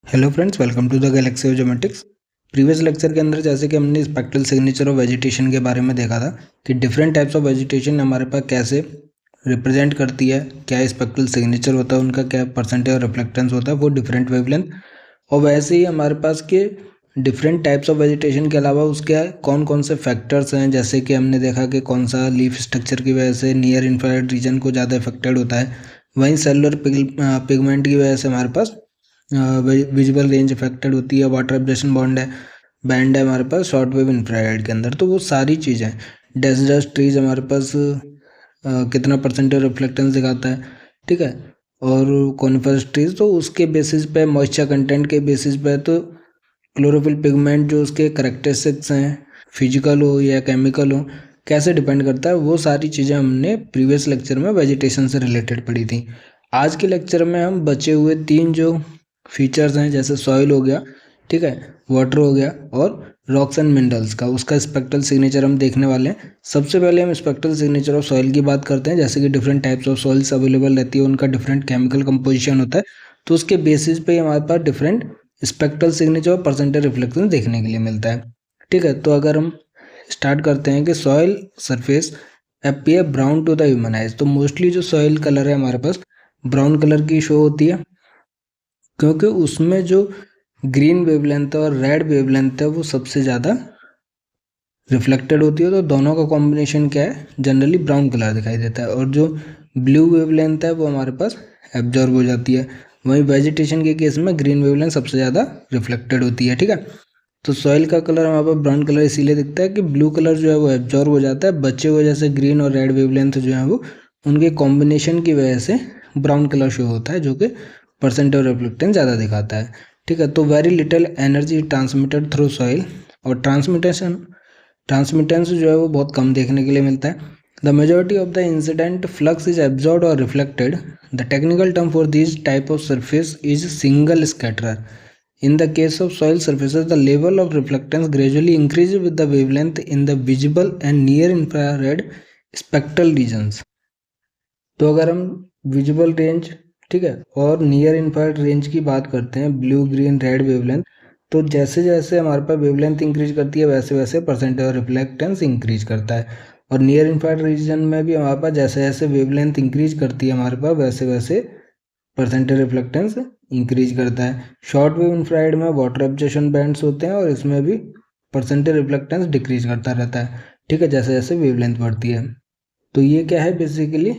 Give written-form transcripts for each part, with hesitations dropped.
Hello friends, welcome to the galaxy of geometrics. Previous lecture के अंदर जैसे कि हमने स्पेक्ट्रल सिग्नेचर ऑफ वेजिटेशन के बारे में देखा था कि डिफरेंट टाइप्स ऑफ वेजिटेशन हमारे पास कैसे रिप्रेजेंट करती है, क्या स्पेक्ट्रल सिग्नेचर होता है, उनका क्या परसेंटेज और रिफ्लेक्टेंस होता है, वो डिफरेंट वेवलेंथ। और वैसे ही हमारे पास के डिफरेंट टाइप्स ऑफ वेजिटेशन के अलावा उसके कौन कौन से फैक्टर्स हैं, जैसे कि हमने देखा कि कौन सा लीफ स्ट्रक्चर की वजह से नियर इंफ्रारेड रीजन को ज़्यादा इफेक्टेड होता है, वहीं सेलुलर पिगमेंट की वजह से हमारे पास विजुअल रेंज अफेक्टेड होती है, वाटर एब्जॉर्प्शन बैंड है हमारे पास शॉर्ट वेव इंफ्रारेड के अंदर। तो वो सारी चीज़ें डेजर्ट ट्रीज हमारे पास कितना परसेंटेज रिफ्लेक्टेंस दिखाता है, ठीक है। और कॉनिफरस ट्रीज तो उसके बेसिस पे, मॉइस्चर कंटेंट के बेसिस पे, तो क्लोरोफिल पिगमेंट जो उसके करेक्टरिस्टिक्स हैं, फिजिकल हो या केमिकल हो, कैसे डिपेंड करता है, वो सारी चीज़ें हमने प्रीवियस लेक्चर में वेजिटेशन से रिलेटेड पढ़ी थी। आज के लेक्चर में हम बचे हुए तीन जो फीचर्स हैं, जैसे सॉइल हो गया, ठीक है, वाटर हो गया, और रॉक्स एंड मिनरल्स का, उसका स्पेक्ट्रल सिग्नेचर हम देखने वाले हैं। सबसे पहले हम स्पेक्ट्रल सिग्नेचर ऑफ सॉइल की बात करते हैं। जैसे कि different types of soils available रहती है, उनका डिफरेंट केमिकल कंपोजिशन होता है, तो उसके बेसिस पे हमारे पास डिफरेंट स्पेक्ट्रल सिग्नेचर और परसेंटेज रिफ्लेक्शन देखने के लिए मिलता है, ठीक है। तो अगर हम स्टार्ट करते हैं कि soil surface appear brown to the human eyes, तो मोस्टली जो सॉइल कलर है हमारे पास ब्राउन कलर की शो होती है, क्योंकि उसमें जो ग्रीन वेवलेंथ है और रेड वेवलेंथ है वो सबसे ज़्यादा रिफ्लेक्टेड होती है। तो दोनों का कॉम्बिनेशन क्या है, जनरली ब्राउन कलर दिखाई देता है, और जो ब्लू वेवलेंथ है वो हमारे पास एब्जॉर्ब हो जाती है। वहीं वेजिटेशन के केस में ग्रीन वेवलेंथ सबसे ज़्यादा रिफ्लेक्टेड होती है, ठीक है। तो सॉइल का कलर हमारे पास ब्राउन कलर इसीलिए दिखता है कि ब्लू कलर जो है वो एब्जॉर्ब हो जाता है, बचे हुए जैसे ग्रीन और रेड वेवलेंथ जो है वो उनके कॉम्बिनेशन की वजह से ब्राउन कलर शो होता है, जो कि परसेंटेज रिफ्लेक्टेंस ज़्यादा दिखाता है, ठीक है। तो very little energy transmitted through soil, और ट्रांसमिटेंस जो है वो बहुत कम देखने के लिए मिलता है। The majority of the incident flux is absorb और reflected. The technical term for this type of surface is single scatterer. In the case of soil surfaces, the level of reflectance gradually increases with the wavelength in the visible and near infrared spectral regions. तो अगर हम visual range, ठीक है, और near infrared range की बात करते हैं, ब्लू ग्रीन रेड वेवलेंथ, तो जैसे जैसे हमारे पास वेवलेंथ इंक्रीज करती है वैसे वैसे परसेंटेज ऑफ रिफ्लेक्टेंस इंक्रीज करता है। और नियर इंफ्रारेड रीजन में भी हमारे पास जैसे जैसे वेवलेंथ इंक्रीज करती है हमारे पास वैसे वैसे परसेंटेज रिफ्लेक्टेंस इंक्रीज करता है। शॉर्ट वेव इंफ्रारेड में वाटर एब्जॉर्प्शन बैंड्स होते हैं और इसमें भी परसेंटेज रिफ्लेक्टेंस डिक्रीज करता रहता है, ठीक है, जैसे जैसे वेवलेंथ बढ़ती है। तो ये क्या है, बेसिकली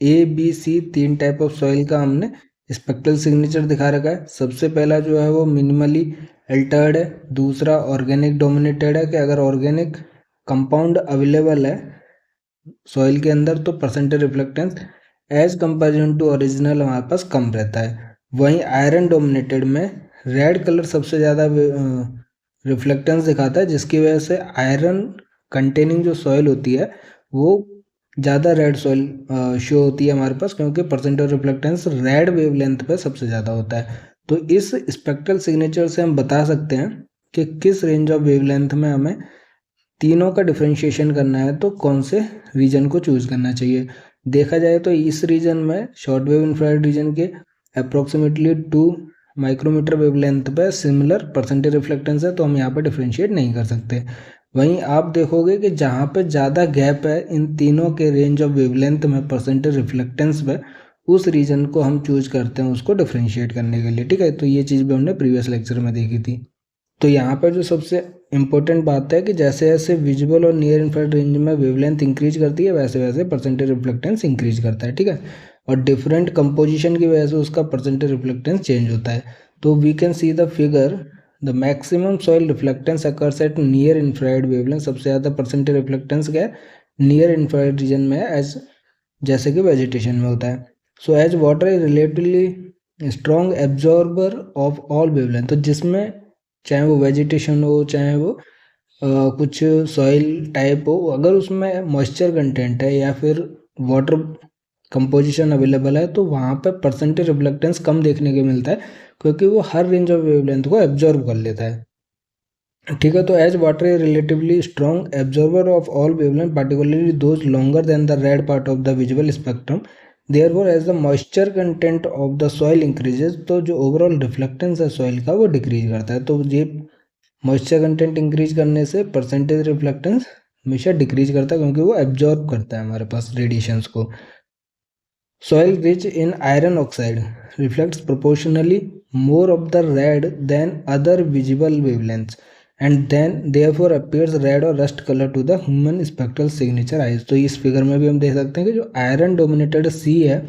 ABC तीन टाइप ऑफ सॉइल का हमने स्पेक्ट्रल सिग्नेचर दिखा रखा है। सबसे पहला जो है वो मिनिमली अल्टर्ड है, दूसरा ऑर्गेनिक डोमिनेटेड है, कि अगर ऑर्गेनिक कंपाउंड अवेलेबल है सॉइल के अंदर तो percentage reflectance as comparison to original हमारे पास कम रहता है। वहीं आयरन डोमिनेटेड में रेड कलर सबसे ज़्यादा रिफ्लेक्टेंस दिखाता है, जिसकी वजह से आयरन कंटेनिंग जो सॉइल होती है वो ज़्यादा रेड सॉइल शो होती है हमारे पास, क्योंकि परसेंटेज रिफ्लेक्टेंस रेड वेवलेंथ पे सबसे ज़्यादा होता है। तो इस स्पेक्ट्रल सिग्नेचर से हम बता सकते हैं कि किस रेंज ऑफ वेवलेंथ में हमें तीनों का डिफ्रेंशिएशन करना है, तो कौन से रीजन को चूज करना चाहिए। देखा जाए तो इस रीजन में शॉर्ट वेव इंफ्रारेड रीजन के अप्रोक्सीमेटली 2 माइक्रोमीटर वेवलेंथ पे सिमिलर परसेंटेज रिफ्लेक्टेंस है, तो हम यहाँ पर डिफ्रेंशिएट नहीं कर सकते। वहीं आप देखोगे कि जहाँ पे ज़्यादा गैप है इन तीनों के रेंज ऑफ वेवलेंथ में परसेंटेज रिफ्लेक्टेंस पे, उस रीजन को हम चूज करते हैं उसको डिफ्रेंशिएट करने के लिए, ठीक है। तो ये चीज़ भी हमने प्रीवियस लेक्चर में देखी थी। तो यहाँ पर जो सबसे इम्पोर्टेंट बात है कि जैसे जैसे विजुअल और नियर इंफ्रारेड रेंज में वेवलेंथ इंक्रीज करती है वैसे वैसे परसेंटेज रिफ्लेक्टेंस इंक्रीज करता है, ठीक है। और डिफरेंट कंपोजिशन की वजह से उसका परसेंटेज रिफ्लेक्टेंस चेंज होता है। तो we can see the figure, the maximum soil reflectance occurs at near infrared wavelength. सबसे ज़्यादा परसेंटेज रिफ्लेक्टेंस क्या है, नियर इंफ्रारेड रीजन में है, एज जैसे कि वेजिटेशन में होता है। So as water is relatively strong absorber of all wavelength, तो जिसमें चाहे वो वेजिटेशन हो चाहे वो कुछ सॉइल टाइप हो, अगर उसमें मॉइस्चर कंटेंट है या फिर वाटर कंपोजिशन अवेलेबल है तो वहाँ पे परसेंटेज रिफ्लेक्टेंस कम देखने को मिलता है, क्योंकि वो हर रेंज ऑफ वेवलेंथ को एब्जॉर्ब कर लेता है, ठीक है। तो as water is relatively strong absorber of all wavelength, particularly those longer than the red part of the visual spectrum, therefore as the moisture content of the soil increases, तो जो overall reflectance है soil का वो decrease करता है। तो ये moisture content increase करने से परसेंटेज रिफ्लेक्टेंस हमेशा डिक्रीज करता है, क्योंकि वो एब्जॉर्ब करता है हमारे पास रेडिएशंस को। Soil rich in iron oxide reflects proportionally more of the red than other visible wavelengths, and then therefore appears red or rust color to the human spectral signature eyes। तो इस figure में भी हम देख सकते हैं कि जो आयरन डोमिनेटेड सी है,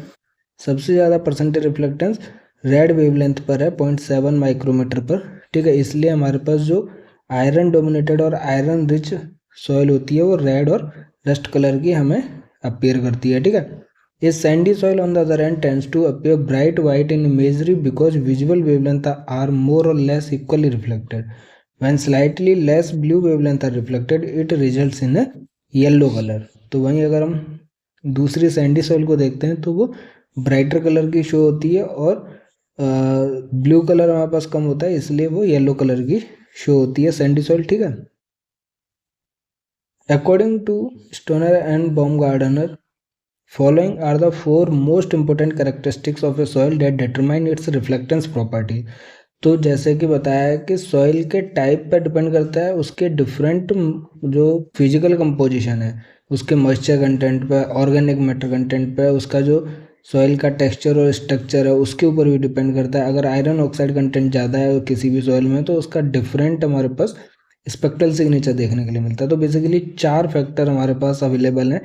सबसे ज़्यादा परसेंटेज रिफ्लेक्टेंस रेड वेवलेंथ पर है, 0.7 माइक्रोमीटर पर। ठीक है, इसलिए हमारे पास जो आयरन डोमिनेटेड और आयरन रिच सॉइल होती है वो रेड और रस्ट कलर की हमें अपीयर करती है। ठीक है, A sandy soil on the other hand tends to appear bright white in imagery because visual wavelengths are more or less equally reflected. When slightly less blue wavelengths are reflected, it results in a yellow color। तो वहीं अगर हम दूसरी Sandy soil को देखते हैं तो वो ब्राइटर कलर की शो होती है और ब्लू कलर हमारे पास कम होता है, इसलिए वो येलो कलर की शो होती है सैंडी सॉइल। ठीक है, according to Stoner and Baumgardner, following are the four most important characteristics of a soil that determine its reflectance property। तो जैसे कि बताया है कि सॉइल के टाइप पर डिपेंड करता है, उसके डिफरेंट जो फिजिकल कंपोजिशन है, उसके मॉइस्चर कंटेंट पर, ऑर्गेनिक मैटर कंटेंट पर, उसका जो सॉइल का टेक्सचर और स्ट्रक्चर है उसके ऊपर भी डिपेंड करता है। अगर आयरन ऑक्साइड कंटेंट ज़्यादा है किसी भी सॉइल में तो उसका डिफरेंट हमारे पास स्पेक्ट्रल सिग्नेचर देखने के लिए मिलता है। तो बेसिकली 4 फैक्टर हमारे पास अवेलेबल हैं,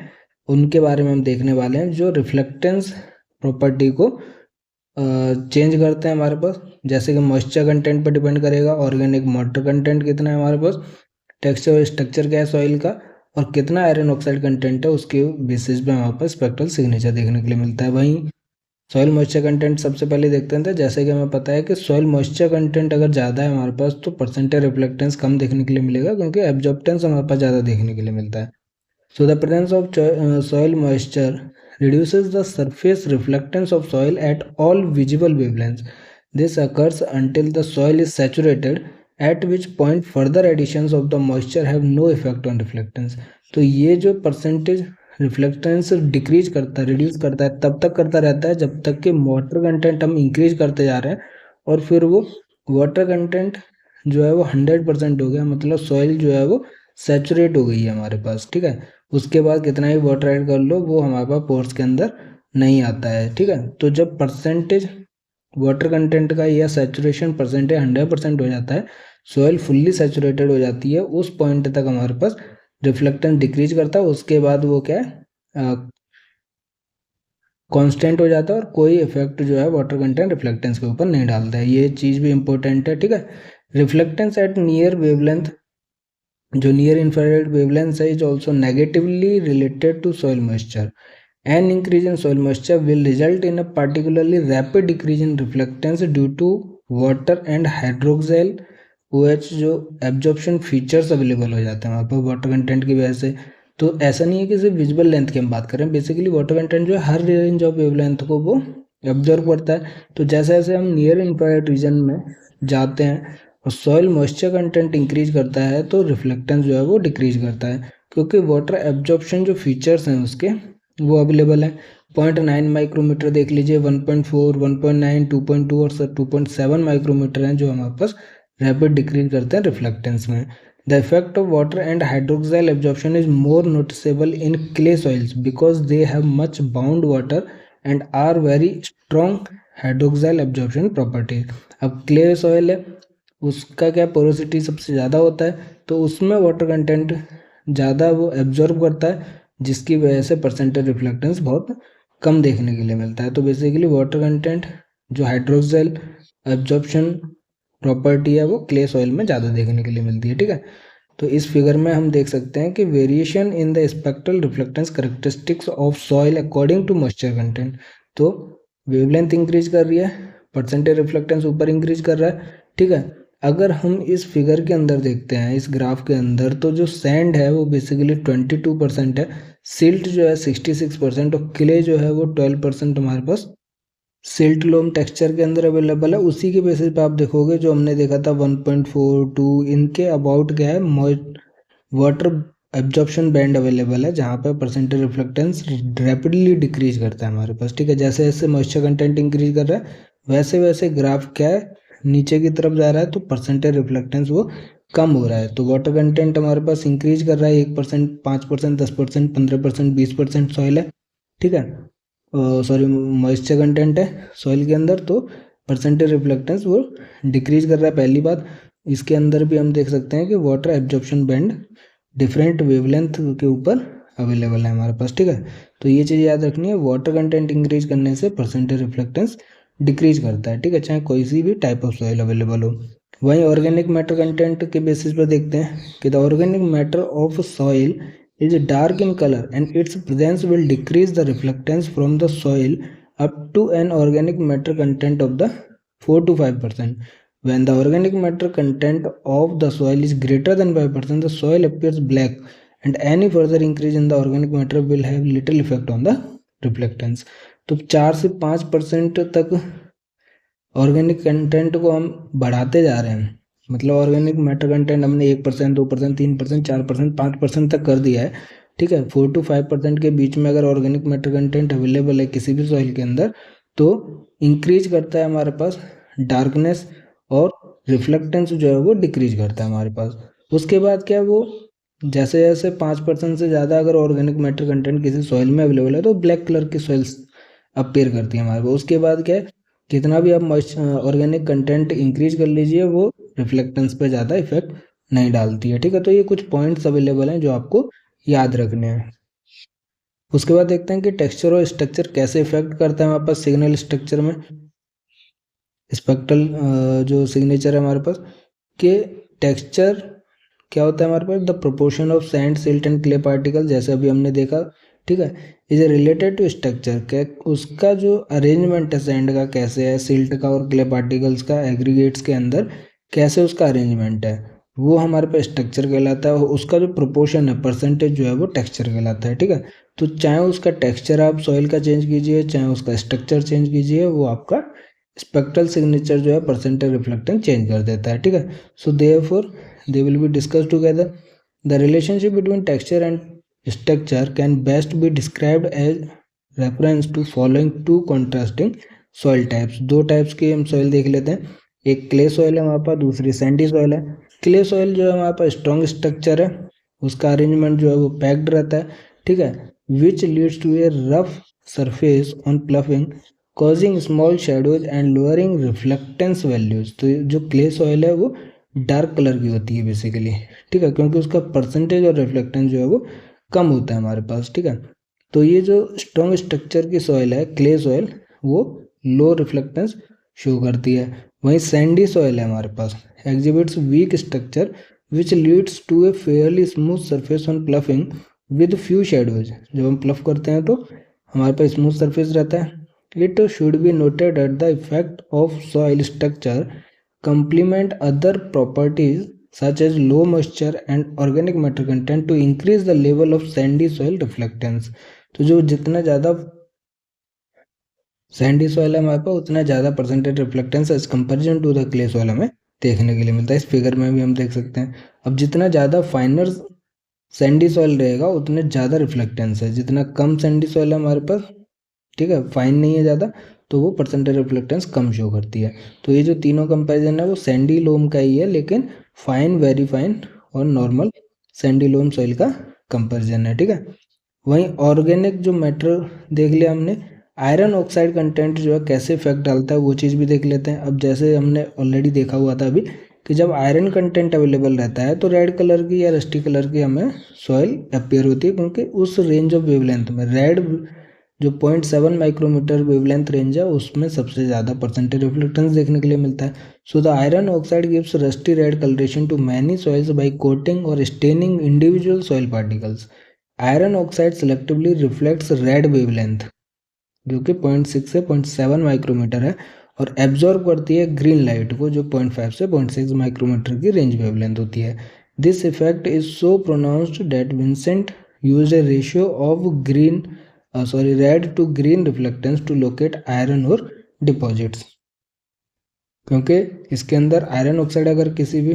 उनके बारे में हम देखने वाले हैं जो रिफ्लेक्टेंस प्रॉपर्टी को चेंज करते हैं हमारे पास। जैसे कि मॉइस्चर कंटेंट पर डिपेंड करेगा, ऑर्गेनिक वाटर कंटेंट कितना है हमारे पास, टेक्सचर और स्ट्रक्चर क्या है सॉइल का, और कितना आयरन ऑक्साइड कंटेंट है, उसके बेसिस पे हमारे पास स्पेक्ट्रल सिग्नेचर देखने के लिए मिलता है। वहीं सॉइल मॉइस्चर कंटेंट सबसे पहले देखते हैं। जैसे कि हमें पता है कि सॉइल मॉइस्चर कंटेंट अगर ज़्यादा है हमारे पास तो परसेंटेज रिफ्लेक्टेंस कम देखने के लिए मिलेगा, क्योंकि एब्जॉर्प्टेंस हमारे पास ज़्यादा देखने के लिए मिलता है। So the presence of soil moisture reduces the surface reflectance of soil at all visible wavelengths। This occurs until the soil is saturated, at which point further additions of the moisture have no effect on reflectance। तो ये जो percentage reflectance decrease करता है, reduce करता है, तब तक करता रहता है जब तक कि वाटर कंटेंट हम इंक्रीज करते जा रहे हैं, और फिर वो वाटर कंटेंट जो है वो 100% हो गया, मतलब सॉइल जो है वो सेचुरेट हो गई है हमारे पास। ठीक है, उसके बाद कितना भी वाटर ऐड कर लो वो हमारे पास पोर्स के अंदर नहीं आता है। ठीक है, तो जब परसेंटेज वाटर कंटेंट का या सेचुरेशन परसेंटेज 100% हो जाता है, सॉइल फुल्ली सेचुरेटेड हो जाती है, उस पॉइंट तक हमारे पास रिफ्लेक्टेंस डिक्रीज करता है। उसके बाद वो क्या है, कांस्टेंट हो जाता है और कोई इफेक्ट जो है वाटर कंटेंट रिफ्लेक्टेंस के ऊपर नहीं डालता है। ये चीज़ भी इंपॉर्टेंट है। ठीक है, रिफ्लेक्टेंस एट नियर वेवलेंथ, जो नियर इंफ्रारेड वेवलेंथ है, is also negatively related to soil moisture. An increase in soil moisture will result in a particularly rapid decrease in reflectance due to water and hydroxyl OH जो absorption features available हो जाते हैं वहाँ पर water content की वजह से। तो ऐसा नहीं है कि सिर्फ विजिबल लेंथ की हम बात करें, बेसिकली वाटर कंटेंट जो है हर रेंज ऑफ वेवलेंथ को वो एब्जॉर्व करता है। तो जैसे जैसे हम नियर इंफ्रारेड रीजन में जाते हैं और सॉइल मॉइस्चर कंटेंट इंक्रीज करता है तो रिफ्लेक्टेंस जो है वो डिक्रीज करता है, क्योंकि वाटर एब्जॉर्प्शन जो फीचर्स हैं उसके वो अवेलेबल है। 0.9 माइक्रोमीटर देख लीजिए, 1.4, 1.9, 2.2 और 2.7 माइक्रोमीटर हैं जो हमारे पास रैपिड डिक्रीज करते हैं रिफ्लेक्टेंस में। The effect of water and hydroxyl absorption is more noticeable in clay soils because they have much bound water and are very strong hydroxyl absorption property. अब क्ले सॉइल है, उसका क्या porosity सबसे ज़्यादा होता है, तो उसमें वाटर कंटेंट ज़्यादा वो एब्जॉर्ब करता है, जिसकी वजह से परसेंटेज रिफ्लेक्टेंस बहुत कम देखने के लिए मिलता है। तो बेसिकली वाटर कंटेंट जो हाइड्रोक्साइल एब्जॉर्प्शन प्रॉपर्टी है वो क्ले सॉइल में ज़्यादा देखने के लिए मिलती है। ठीक है, तो इस फिगर में हम देख सकते हैं कि variation in the spectral reflectance characteristics of soil according to moisture content. तो वेवलेंथ इंक्रीज कर रही है, परसेंटेज रिफ्लेक्टेंस ऊपर इंक्रीज कर रहा है। ठीक है, अगर हम इस फिगर के अंदर देखते हैं, इस ग्राफ के अंदर, तो जो सैंड है वो बेसिकली 22% है, सिल्ट जो है 66% और क्ले जो है वो 12% हमारे पास सिल्ट लोम टेक्सचर के अंदर अवेलेबल है। उसी के बेसिस पे आप देखोगे जो हमने देखा था 1.42, इनके अबाउट क्या है, वाटर एब्जॉर्प्शन बैंड अवेलेबल है जहाँ पे परसेंटेज रिफ्लेक्टेंस रैपिडली डिक्रीज करता है हमारे पास, ठीक है। जैसे जैसे मॉइस्चर कंटेंट इंक्रीज कर रहा है वैसे वैसे ग्राफ क्या है, नीचे की तरफ जा रहा है, तो परसेंटेज रिफ्लेक्टेंस वो कम हो रहा है। तो वाटर कंटेंट हमारे पास इंक्रीज कर रहा है 1%, 5%, 10%, 15%, 20% सॉइल है, ठीक है, सॉरी मॉइस्चर कंटेंट है सॉइल के अंदर, तो परसेंटेज रिफ्लेक्टेंस वो डिक्रीज कर रहा है, पहली बात। इसके अंदर भी हम देख सकते हैं कि water absorption band different wavelength के ऊपर अवेलेबल है हमारे पास, ठीक है। तो ये चीज़ याद रखनी है, वाटर कंटेंट इंक्रीज करने से परसेंटेज रिफ्लेक्टेंस डिक्रीज करता है, ठीक है, चाहे कोई सी भी टाइप ऑफ सॉइल अवेलेबल हो। वहीं ऑर्गेनिक मैटर कंटेंट के बेसिस पर देखते हैं कि the organic matter of soil is dark in color and its presence will decrease the reflectance from the soil up to an organic matter content of the 4 to 5%. When the organic matter content of the soil is greater than 5%, the soil appears black and any further increase in the organic matter will have little effect on the reflectance. तो 4 से 5% तक organic content को हम बढ़ाते जा रहे हैं, मतलब ऑर्गेनिक मैटर कंटेंट हमने 1%, 2%, 3%, 4%, 5% तक कर दिया है, ठीक है। 4 to 5% के बीच में अगर ऑर्गेनिक मैटर कंटेंट अवेलेबल है किसी भी सॉइल के अंदर तो इंक्रीज करता है हमारे पास डार्कनेस, और रिफ्लेक्टेंस जो है वो डिक्रीज करता है हमारे पास। उसके बाद क्या है, वो जैसे जैसे 5% से ज़्यादा अगर ऑर्गेनिक मैटर कंटेंट किसी सॉइल में अवेलेबल है तो ब्लैक कलर की सॉइल्स अपीयर करती है हमारे पास। उसके बाद क्या है, कितना भी आप ऑर्गेनिक कंटेंट इंक्रीज कर लीजिए वो रिफ्लेक्टेंस पे ज़्यादा इफेक्ट नहीं डालती है, ठीक है। तो ये कुछ पॉइंट्स अवेलेबल हैं जो आपको याद रखने हैं। उसके बाद देखते हैं कि टेक्सचर और स्ट्रक्चर कैसे इफेक्ट करता है हमारे पास सिग्नल स्ट्रक्चर में, स्पेक्ट्रल जो सिग्नेचर है हमारे पास के टेक्सचर क्या होता है हमारे पास, the proportion of sand, silt and clay particle, जैसे अभी हमने देखा, ठीक है, इज रिलेटेड टू स्ट्रक्चर, क्या उसका जो अरेंजमेंट है सैंड का कैसे है, सिल्ट का और क्ले पार्टिकल्स का एग्रीगेट्स के अंदर कैसे उसका अरेंजमेंट है, वो हमारे पास स्ट्रक्चर कहलाता है। उसका जो प्रोपोर्शन है परसेंटेज जो है वो टेक्सचर कहलाता है, ठीक है। तो चाहे उसका टेक्सचर आप सॉइल का चेंज कीजिए चाहे उसका स्ट्रक्चर चेंज कीजिए, वो आपका स्पेक्ट्रल सिग्नेचर जो है परसेंटेज रिफ्लेक्टेंस चेंज कर देता है, ठीक है। So therefore they will be discussed together. The relationship between texture and structure can best be described as reference to following two contrasting soil types. दो टाइप्स की हम सॉइल देख लेते हैं, एक क्ले सॉइल है हमारे पास, दूसरी सैंडी सॉइल है। क्ले सॉइल जो है हमारे पास स्ट्रॉन्ग स्ट्रक्चर है, उसका अरेंजमेंट जो है वो पैक्ड रहता है, ठीक है, which leads to a rough surface on ploughing causing small shadows and lowering reflectance values. तो जो क्ले सॉइल है वो डार्क कलर की होती है बेसिकली, ठीक है, क्योंकि उसका परसेंटेज और रिफ्लेक्टेंस जो है वो कम होता है हमारे पास, ठीक है। तो ये जो स्ट्रॉन्ग स्ट्रक्चर की सॉइल है क्ले सॉइल वो लो रिफ्लेक्टेंस शो करती है। वहीं सैंडी सॉइल है हमारे पास exhibits weak structure which leads to a fairly smooth surface on ploughing with few shadows. जब हम प्लफ करते हैं तो हमारे पास स्मूथ सरफेस रहता है। It should be noted at the effect of soil structure complement other properties such as low moisture and organic matter content to increase the level of sandy soil reflectance। तो जो जितना ज़्यादा Sandy soil है हमारे पास उतना ज़्यादा percentage reflectance as comparison to the clay soil हमें देखने के लिए मिलता है। इस फिगर में भी हम देख सकते हैं। अब जितना ज़्यादा फाइनर सैंडी सॉइल रहेगा उतने ज़्यादा रिफ्लेक्टेंस है, जितना कम सैंडी सॉइल है हमारे पास, ठीक है, फाइन नहीं है ज़्यादा, तो वो परसेंटेज रिफ्लेक्टेंस कम शो करती है। तो ये जो तीनों कंपैरिजन है वो सैंडी लोम का ही है, लेकिन फाइन, वेरी फाइन और नॉर्मल सैंडी लोम सॉइल का कंपैरिजन है, ठीक है। वहीं ऑर्गेनिक जो मैटर देख लिया हमने, आयरन ऑक्साइड कंटेंट जो है कैसे इफेक्ट डालता है वो चीज़ भी देख लेते हैं। अब जैसे हमने ऑलरेडी देखा हुआ था अभी कि जब आयरन कंटेंट अवेलेबल रहता है तो रेड कलर की या रस्टी कलर की हमें सॉइल अपीयर होती है, क्योंकि उस रेंज ऑफ वेवलेंथ में रेड जो 0.7 माइक्रोमीटर वेवलेंथ रेंज है उसमें सबसे ज़्यादा परसेंटेज रिफ्लेक्टेंस देखने के लिए मिलता है। So the iron oxide gives rusty red colouration to many soils by coating और staining individual soil particles. Iron oxide selectively reflects red wavelength जो कि 0.6 से 0.7 माइक्रोमीटर है और एब्जॉर्ब करती है ग्रीन लाइट को जो 0.5 से 0.6 माइक्रोमीटर की रेंज वेवलेंथ होती है। This effect is so pronounced that Vincent used a ratio of red to green reflectance to locate iron ore deposits, क्योंकि इसके अंदर आयरन ऑक्साइड अगर किसी भी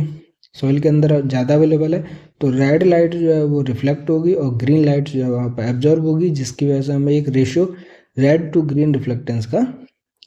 सॉइल के अंदर ज़्यादा अवेलेबल है, तो रेड लाइट जो है वो रिफ्लेक्ट होगी और ग्रीन लाइट जो है वहाँ पर एब्जॉर्ब होगी, जिसकी वजह से हमें एक ratio red to green reflectance का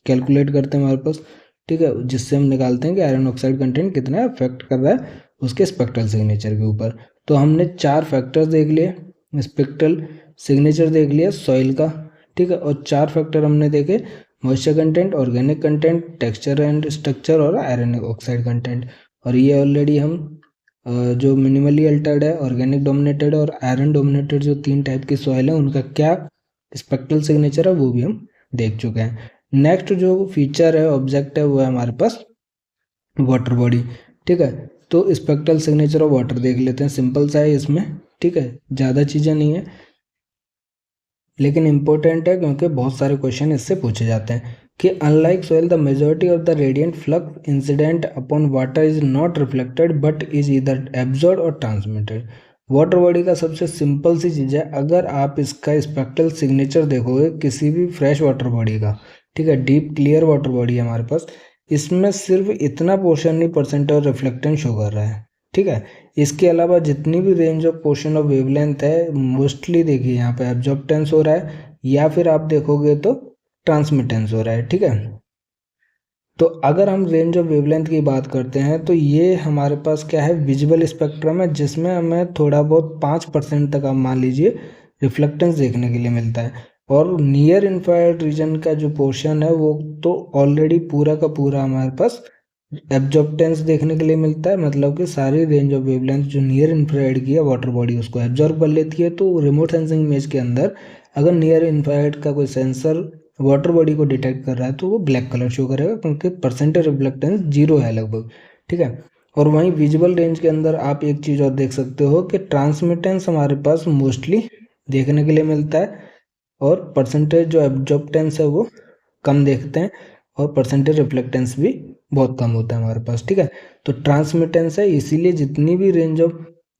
कैलकुलेट करते हैं हमारे पास, ठीक है, जिससे हम निकालते हैं कि आयरन ऑक्साइड कंटेंट कितना इफेक्ट कर रहा है उसके स्पेक्ट्रल सिग्नेचर के ऊपर। तो हमने 4 फैक्टर्स देख लिए, स्पेक्ट्रल सिग्नेचर देख लिया सॉइल का, ठीक है, और 4 फैक्टर हमने देखे, moisture content, organic content, texture and structure और आयरन ऑक्साइड कंटेंट। और ये ऑलरेडी हम जो मिनिमली अल्टर्ड है, ऑर्गेनिक डोमिनेटेड और आयरन डोमिनेटेड जो 3 टाइप की सॉइल है उनका क्या स्पेक्ट्रल सिग्नेचर है वो भी हम देख चुके हैं। नेक्स्ट जो फीचर है, ऑब्जेक्ट है, वो है हमारे पास वाटर बॉडी, ठीक है। तो स्पेक्ट्रल सिग्नेचर ऑफ वाटर देख लेते हैं, सिंपल सा है इसमें, ठीक है, ज़्यादा चीज़ें नहीं है लेकिन इंपॉर्टेंट है क्योंकि बहुत सारे क्वेश्चन इससे पूछे जाते हैं कि unlike soil the majority of the radiant flux incident upon water is not reflected but is either absorb और ट्रांसमिटेड। वाटर बॉडी का सबसे सिंपल सी चीज़ है, अगर आप इसका स्पेक्ट्रल सिग्नेचर देखोगे किसी भी फ्रेश वाटर बॉडी का, ठीक है, डीप क्लियर वाटर बॉडी है हमारे पास, इसमें सिर्फ इतना पोर्शन ही परसेंट और रिफ्लेक्टेंस शो कर रहा है, ठीक है। इसके अलावा जितनी भी range of portion of wavelength है मोस्टली देखिए यहाँ पे एब्जॉर्प्टेंस हो रहा है या फिर आप देखोगे तो ट्रांसमिटेंस हो रहा है, ठीक है। तो अगर हम रेंज ऑफ वेवलेंथ की बात करते हैं तो ये हमारे पास क्या है, विजिबल स्पेक्ट्रम है, जिसमें हमें थोड़ा बहुत 5% तक आप मान लीजिए रिफ्लेक्टेंस देखने के लिए मिलता है। और नियर इंफ्रारेड रीजन का जो पोर्शन है वो तो ऑलरेडी पूरा का पूरा हमारे पास एब्जॉर्प्टेंस देखने के लिए मिलता है, मतलब कि सारी रेंज ऑफ वेवलेंथ जो नियर इंफ्रारेड की है वाटर बॉडी उसको एब्जॉर्ब कर लेती है। तो रिमोट सेंसिंग इमेज के अंदर अगर नियर इंफ्रारेड का कोई सेंसर वाटर बॉडी को डिटेक्ट कर रहा है तो वो ब्लैक कलर शो करेगा क्योंकि परसेंटेज रिफ्लेक्टेंस 0 है लगभग, ठीक है। और वहीं विजुअल रेंज के अंदर आप एक चीज़ और देख सकते हो कि ट्रांसमिटेंस हमारे पास मोस्टली देखने के लिए मिलता है और परसेंटेज जो एब्जॉर्प्टेंस है वो कम देखते हैं और परसेंटेज रिफ्लेक्टेंस भी बहुत कम होता है हमारे पास, ठीक है। तो ट्रांसमिटेंस है, इसीलिए जितनी भी रेंज ऑफ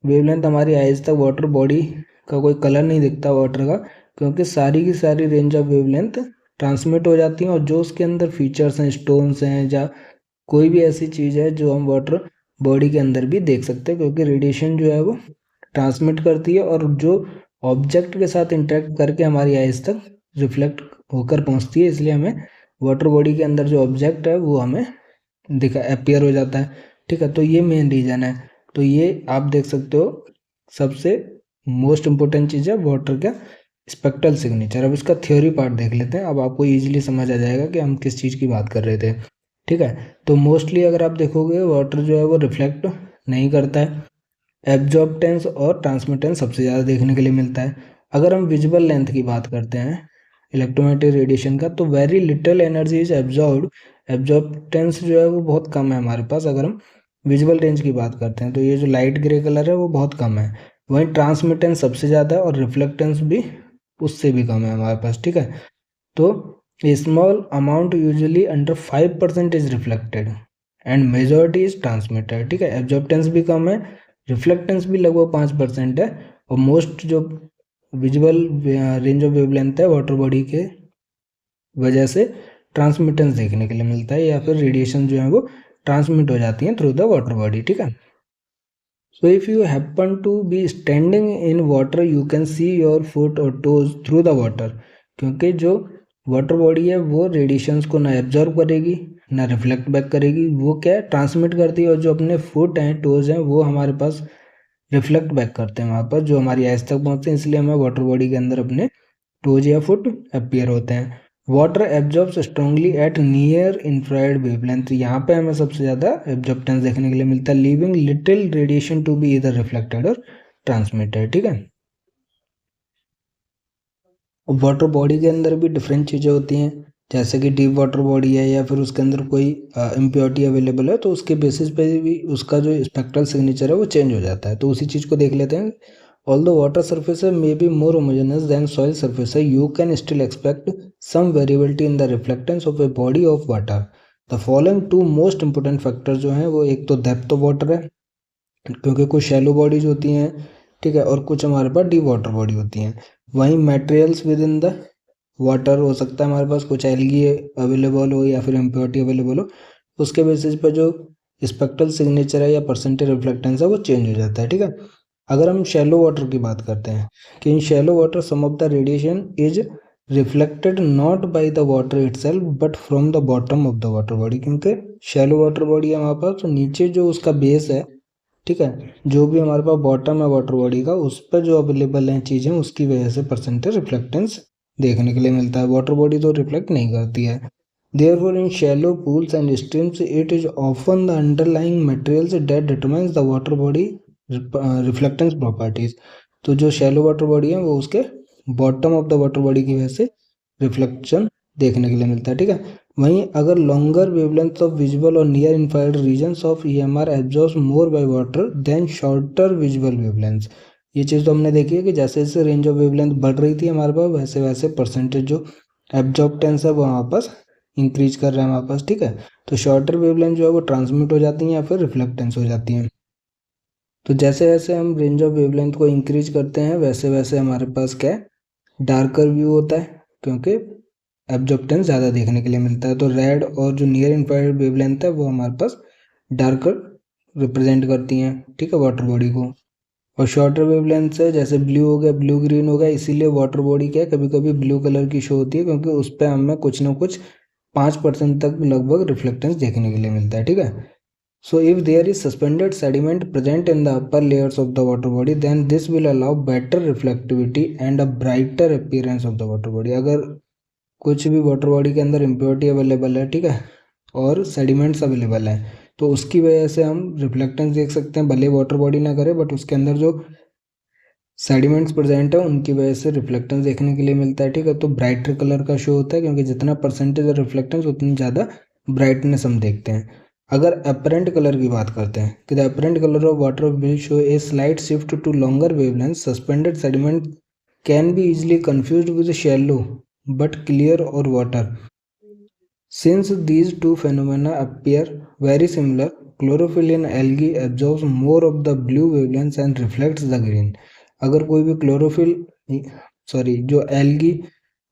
वेवलेंथ हमारी आइज तक वाटर बॉडी का कोई कलर नहीं दिखता वाटर का, क्योंकि सारी की सारी रेंज ऑफ वेवलेंथ ट्रांसमिट हो जाती हैं और जो उसके अंदर फीचर्स हैं, स्टोन्स हैं या कोई भी ऐसी चीज़ है जो हम वाटर बॉडी के अंदर भी देख सकते हैं, क्योंकि रेडिएशन जो है वो ट्रांसमिट करती है और जो ऑब्जेक्ट के साथ इंटरेक्ट करके हमारी आइज तक रिफ्लेक्ट होकर पहुंचती है, इसलिए हमें वाटर बॉडी के अंदर जो ऑब्जेक्ट है वो हमें दिखा अपीयर हो जाता है, ठीक है। तो ये मेन रीज़न है। तो ये आप देख सकते हो सबसे मोस्ट इम्पोर्टेंट चीज़ है वाटर का स्पेक्ट्रल सिग्नेचर। अब इसका थ्योरी पार्ट देख लेते हैं, अब आपको ईजिली समझ आ जाएगा कि हम किस चीज़ की बात कर रहे थे, ठीक है। तो मोस्टली अगर आप देखोगे वाटर जो है वो रिफ्लेक्ट नहीं करता है, एब्जॉर्प्टेंस और ट्रांसमिटेंस सबसे ज़्यादा देखने के लिए मिलता है। अगर हम विजुअल लेंथ की बात करते हैं इलेक्ट्रोमैग्नेटिक रेडिएशन का, तो very little energy is absorbed, absorptance जो है वो बहुत कम है हमारे पास। अगर हम विजुअल रेंज की बात करते हैं तो ये जो लाइट ग्रे कलर है वो बहुत कम है, वहीं ट्रांसमिटेंस सबसे ज़्यादा है और रिफ्लेक्टेंस भी उससे भी कम है हमारे पास, ठीक है। तो small amount usually under 5% is reflected and majority is transmitted, ठीक है। एब्जॉर्प्टेंस भी कम है, रिफ्लेक्टेंस भी लगभग 5% है और मोस्ट जो विजुअल रेंज ऑफ वेवलेंथ है वाटर बॉडी के वजह से ट्रांसमिटेंस देखने के लिए मिलता है या फिर रेडिएशन जो है वो ट्रांसमिट हो जाती है थ्रू द वाटर बॉडी, ठीक है। So if you happen to be standing in water you can see your foot or toes through the water, क्योंकि जो वाटर बॉडी है वो रेडिएशंस को ना एब्जॉर्ब करेगी ना रिफ्लेक्ट बैक करेगी, वो क्या है ट्रांसमिट करती है, और जो अपने फुट हैं टोज हैं वो हमारे पास रिफ्लेक्ट बैक करते हैं वहाँ पर जो हमारी आइज तक पहुँचते हैं, इसलिए हमें वाटर बॉडी के अंदर अपने टोज या फुट अपीयर होते हैं। Water absorbs strongly at near infrared wavelength, यहाँ पे हमें सबसे ज़्यादा एब्जॉर्प्टेंस देखने के लिए मिलता है, leaving little radiation to be इधर रिफ्लेक्टेड और ट्रांसमिटेड, ठीक है। वाटर बॉडी के अंदर भी डिफरेंट चीज़ें होती हैं, जैसे कि डीप वाटर बॉडी है या फिर उसके अंदर कोई इम्प्योरिटी अवेलेबल है तो उसके बेसिस पे भी उसका जो स्पेक्ट्रल सिग्नेचर है वो चेंज हो जाता है। तो उसी चीज़ को देख लेते हैं। Although water surfaces may be more homogeneous than soil surfaces, you can still expect some variability in the reflectance of a body of water. The following two most important factors जो हैं वो एक तो डेप्थ ऑफ वाटर है, क्योंकि कुछ shallow bodies होती हैं, ठीक है, और कुछ हमारे पास डीप वाटर बॉडी होती हैं। वहीं materials with in the water हो सकता है हमारे पास कुछ एल्गी अवेलेबल हो या फिर इम्प्योरिटी अवेलेबल हो, उसके बेसिस पर जो स्पेक्ट्रल सिग्नेचर है या परसेंटेज रिफ्लेक्टेंस है वो चेंज हो जाता है, ठीक है। अगर हम शैलो वाटर की बात करते हैं कि in shallow water some of the radiation is reflected not by the water itself but from the bottom of the water body, क्योंकि शैलो वाटर बॉडी है हमारे पास, तो नीचे जो उसका बेस है, ठीक है, जो भी हमारे पास बॉटम है वाटर बॉडी का, उस पर जो अवेलेबल हैं चीज़ें, उसकी वजह से परसेंटेज रिफ्लेक्टेंस देखने के लिए मिलता है। वाटर बॉडी तो रिफ्लेक्ट नहीं करती है। Therefore, in shallow pools and streams, it is often the underlying materials that determines the water body reflectance properties. तो जो शैलो वाटर बॉडी है वो उसके bottom of the water body की वजह से रिफ्लेक्शन देखने के लिए मिलता है, ठीक है। वहीं अगर लॉन्गर वेवलेंथ ऑफ विजुअल और near infrared regions of EMR absorbs more by water than shorter visual wavelength, ये चीज़ तो हमने देखी है कि जैसे जैसे रेंज ऑफ वेवलेंथ बढ़ रही थी हमारे पास, वैसे वैसे परसेंटेज जो एब्जॉर्बटेंस है वो हमारे पास इंक्रीज कर रहा है हमारे पास, ठीक है। तो शॉर्टर वेवलेंथ जो है वो ट्रांसमिट हो जाती हैं या फिर रिफ्लेक्टेंस हो जाती हैं। तो जैसे जैसे हम रेंज ऑफ वेवलेंथ को इंक्रीज करते हैं वैसे वैसे हमारे पास क्या है, डार्कर व्यू होता है, क्योंकि एब्जॉर्बटेंस ज़्यादा देखने के लिए मिलता है। तो रेड और जो नियर इंफ्रारेड वेवलेंथ है वो हमारे पास डार्कर रिप्रेजेंट करती हैं, ठीक है, वाटर बॉडी को। और शॉर्टर वेवलेंथ से जैसे ब्लू हो गया, ब्लू ग्रीन हो गया, इसीलिए वाटर बॉडी क्या है कभी कभी ब्लू कलर की शो होती है, क्योंकि उस पर हमें कुछ ना कुछ 5% तक लगभग रिफ्लेक्टेंस देखने के लिए मिलता है, ठीक है। So if there is suspended sediment present in the upper layers of the water body then this will allow better reflectivity and a brighter appearance of the water body. अगर कुछ भी वाटर बॉडी के अंदर impurity available है, ठीक है, और sediments available है, तो उसकी वजह से हम रिफ्लेक्टेंस देख सकते हैं, भले वाटर बॉडी ना करे बट उसके अंदर जो सेडिमेंट्स प्रेजेंट है उनकी वजह से रिफ्लेक्टेंस देखने के लिए मिलता है, ठीक है। तो ब्राइटर कलर का शो होता है, क्योंकि जितना परसेंटेज है रिफ्लेक्टेंस उतनी ज़्यादा ब्राइटनेस हम देखते हैं। अगर अपरेंट कलर की बात करते हैं कि the apparent colour of water will show a slight shift to longer wavelength, suspended sediment can be easily confused with shallow but clear और water. Since these two phenomena appear very similar, chlorophyll in algae absorbs more of the blue wavelengths and reflects the green. अगर कोई भी जो algae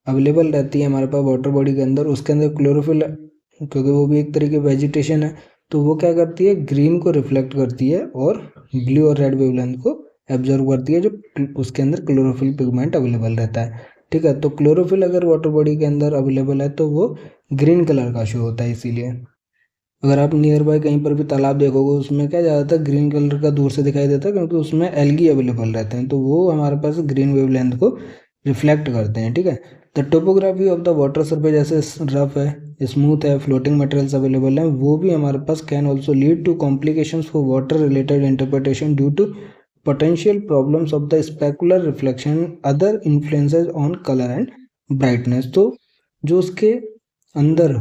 available रहती है हमारे पास water body के अंदर, उसके अंदर क्लोरोफिल, क्योंकि वो भी एक तरीके की वेजिटेशन है, तो वो क्या करती है, ग्रीन को रिफ्लेक्ट करती है और ब्लू और रेड वेवलेंथ को एब्जॉर्व करती है, जो उसके अंदर क्लोरोफिल पिगमेंट अवेलेबल रहता है, ठीक है। तो क्लोरोफिल अगर वाटर बॉडी के अंदर अवेलेबल है तो वो ग्रीन कलर का शो होता है। इसीलिए अगर आप नियर बाय कहीं पर भी तालाब देखोगे उसमें क्या ज़्यादातर ग्रीन कलर का दूर से दिखाई देता है, क्योंकि उसमें एल्गी अवेलेबल रहते हैं, तो वो हमारे पास ग्रीन वेवलेंथ को रिफ्लेक्ट करते हैं, ठीक है। The topography of the water surface जैसे रफ है, स्मूथ है, फ्लोटिंग मटेरियल्स अवेलेबल हैं, वो भी हमारे पास can also lead to complications for water related interpretation due to potential problems of the specular reflection other influences on color and brightness। तो जो उसके अंदर